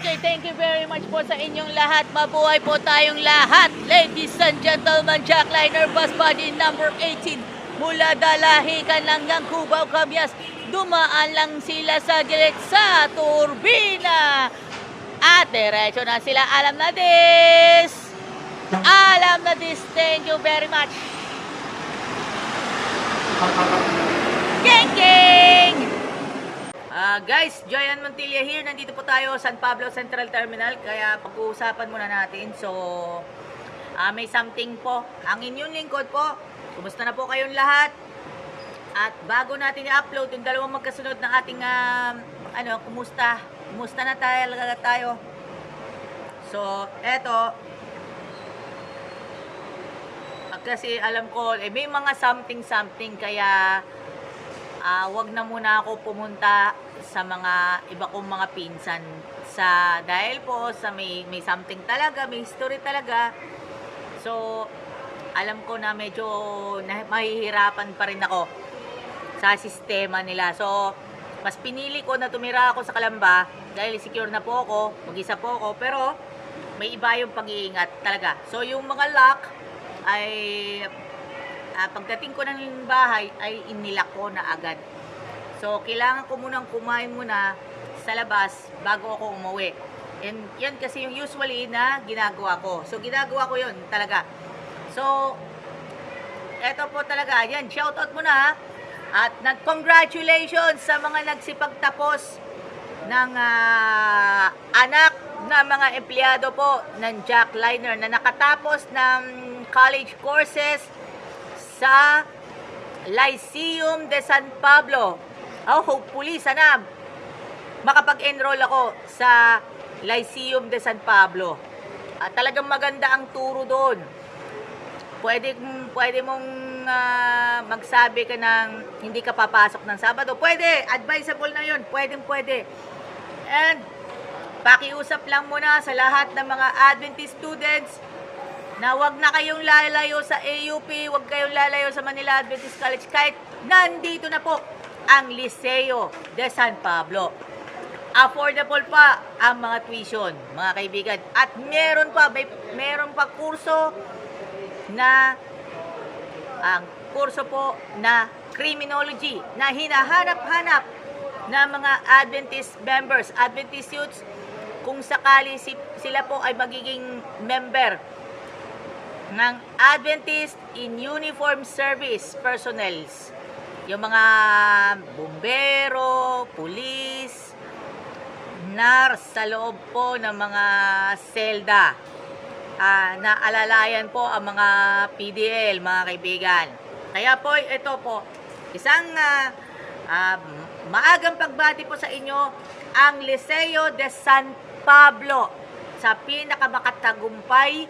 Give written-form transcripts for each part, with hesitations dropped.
Okay, thank you very much po sa inyong lahat. Mabuhay po tayong lahat. Ladies and gentlemen, Jackliner Bus Body number 18 mula Dalahican hanggang Cubao, Cabias. Dumaan lang sila sa sa turbina. At diretso na sila. Alam na this. Alam na this. Thank you very much. Geng geng! Guys, Joyan Montilla here. Nandito po tayo San Pablo Central Terminal. Kaya pag-uusapan muna natin. So, may something po. Ang inyong lingkod po. Kumusta na po kayong lahat? At bago natin i-upload yung dalawang magkasunod ng ating kumusta? Kumusta na tayo? So, eto. Kasi alam ko, may mga something kaya wag na muna ako pumunta sa mga iba kong mga pinsan dahil po sa may something talaga, may history talaga. So, alam ko na medyo mahihirapan pa rin ako sa sistema nila. So, mas pinili ko na tumira ako sa Calamba dahil secure na po ako, mag-isa po ako, pero may iba yung pag-iingat talaga. So, yung mga lock ay pagdating ko ng bahay ay inilak ko na agad. So, kailangan ko munang kumain muna sa labas bago ako umuwi. And yan kasi yung usually na ginagawa ko. So, ginagawa ko yun talaga. So, eto po talaga. Yan, shoutout muna ha. At nag-congratulations sa mga nagsipagtapos ng anak na mga empleyado po ng Jackliner na nakatapos ng college courses sa Lyceum de San Pablo. Hopefully, sana makapag-enroll ako sa Lyceum de San Pablo. Talagang maganda ang turo doon. Pwede mong magsabi ka ng hindi ka papasok ng Sabado. Pwede, advisable na yun. Pwede. And pakiusap lang muna sa lahat ng mga Adventist students na wag na kayong lalayo sa AUP, wag kayong lalayo sa Manila Adventist College kahit nandito na po ang Liceo de San Pablo. Affordable pa ang mga tuition, mga kaibigan. At meron pa kurso na ang kurso po na criminology na hinahanap-hanap na mga Adventist members, Adventist youths, kung sakali sila po ay magiging member ng Adventist in Uniform Service Personnels. Yung mga bumbero, pulis, nurse sa loob po ng mga selda. Naalalayan po ang mga PDL, mga kaibigan. Kaya po, ito po, isang maagang pagbati po sa inyo ang Liceo de San Pablo sa pinakamatagumpay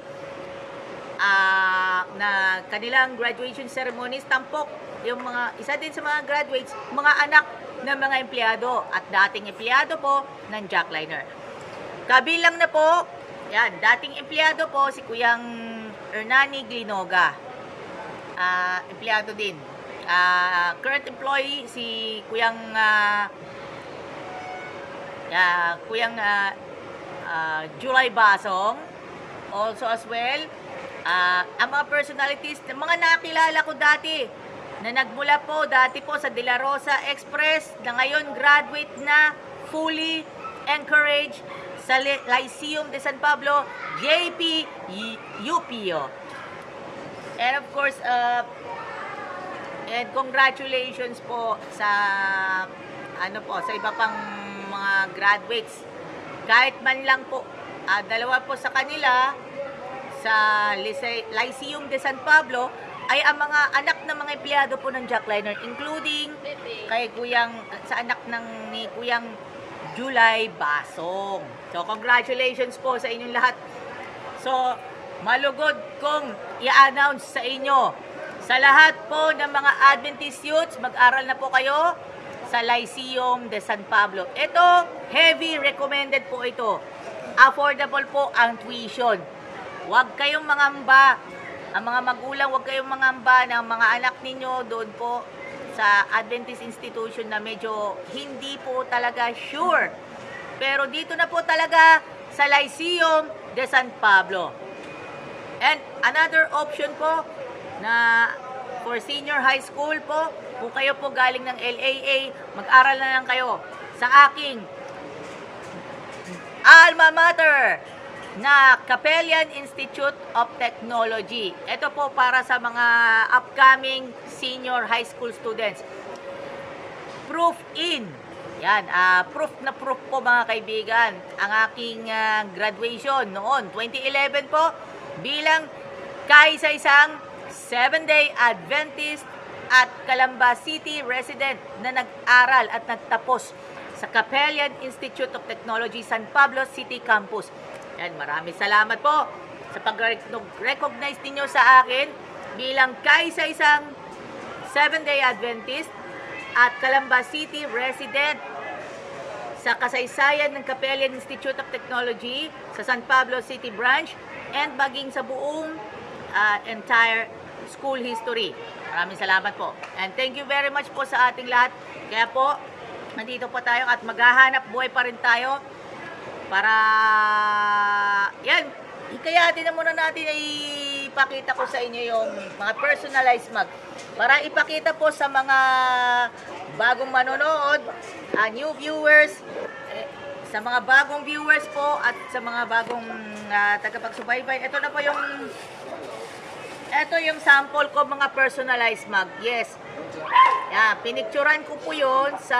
na kanilang graduation ceremonies. Tampok yung isa din sa mga graduates, mga anak ng mga empleyado at dating empleyado po ng Jackliner. Kabilang na po, yan, dating empleyado po si Kuyang Hernani Glinoga. Empleyado din. Current employee si Kuyang July Basong. Also as well, ang mga personalities, mga nakilala ko dati, na nagmula po dati po sa De La Rosa Express, na ngayon graduate na, fully encouraged sa Lyceum de San Pablo, JP Upio. And of course, and congratulations po sa sa iba pang mga graduates. Kahit man lang po, dalawa po sa kanila sa Lyceum de San Pablo ay ang mga anak ng mga empleyado po ng Jackliner, including kay sa anak ni Kuyang July Basong. So, congratulations po sa inyong lahat. So, malugod kong i-announce sa inyo, sa lahat po ng mga Adventist youths, mag-aral na po kayo sa Lyceum de San Pablo. Ito, heavy recommended po ito. Affordable po ang tuition. Huwag kayong mangamba. Ang mga magulang, huwag kayong mangamba ng mga anak ninyo doon po sa Adventist institution na medyo hindi po talaga sure Pero dito na po talaga sa Lyceum de San Pablo. And another option po na for senior high school po, kung kayo po galing ng LAA, mag-aral na lang kayo sa aking alma mater na Capellan Institute of Technology. Ito po para sa mga upcoming senior high school students. Proof in. Yan, proof na proof po mga kaibigan. Ang aking graduation noon, 2011 po, bilang kaisa-isang 7-day Adventist at Calamba City resident na nag-aral at nagtapos sa Capellan Institute of Technology San Pablo City Campus. Yan, maraming salamat po sa pag-recognize ninyo sa akin bilang kaisa-isang 7-day Adventist at Calamba City resident sa kasaysayan ng Capellan Institute of Technology sa San Pablo City Branch and maging sa buong entire school history. Maraming salamat po. And thank you very much po sa ating lahat. Kaya po, nandito po tayo at maghahanap buhay pa rin tayo para yan, hikayatin na muna natin ay ipakita ko sa inyo yung mga personalized mug para ipakita po sa mga bagong manonood, new viewers, sa mga bagong viewers po at sa mga bagong tagapagsubaybay. Ito na po yung sample ko, mga personalized mug. Yes. Yan, pinicturan ko po yun sa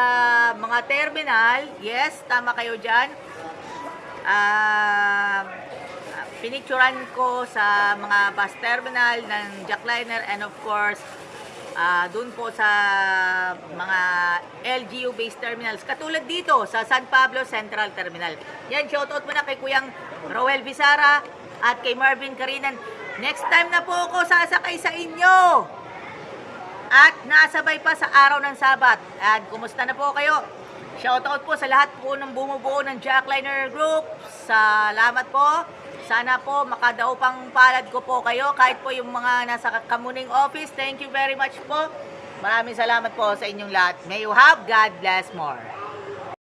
mga terminal. Yes, tama kayo dyan. Pinicturan ko sa mga bus terminal ng Jackliner and of course, dun po sa mga LGU-based terminals. Katulad dito sa San Pablo Central Terminal. Yan, shoutout muna kay Kuyang Roel Visara at kay Marvin Carinan. Next time na po ako sasakay sa inyo. At nasabay pa sa araw ng Sabat. At kumusta na po kayo? Shoutout po sa lahat po ng bumubuo ng Jackliner Group. Salamat po. Sana po makadaupang palad ko po kayo kahit po yung mga nasa Kamuning office. Thank you very much po. Maraming salamat po sa inyong lahat. May you have God bless more.